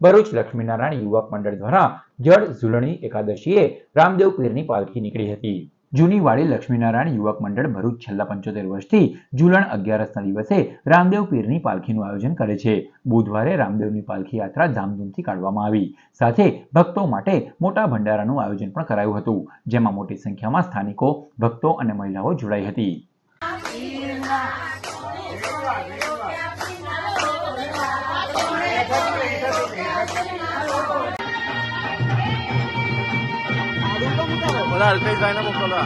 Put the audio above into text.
ભરૂચ લક્ષ્મીનારાયણ યુવક મંડળ દ્વારા જળ ઝૂલણી એકાદશીએ રામદેવ પીરની પાલખી નીકળી હતી। જૂની વાડી લક્ષ્મીનારાયણ યુવક મંડળ ભરૂચ છેલ્લા 75 વર્ષથી ઝૂલણ 11ના દિવસે રામદેવ પીરની પાલખીનું આયોજન કરે છે। બુધવારે રામદેવની પાલખી યાત્રા ધામધૂમથી કાઢવામાં આવી, સાથે ભક્તો માટે મોટા ભંડારાનું આયોજન પણ કરાયું હતું, જેમાં મોટી સંખ્યામાં સ્થાનિકો, ભક્તો અને મહિલાઓ જોડાઈ હતી। Hola, el Facebook, no,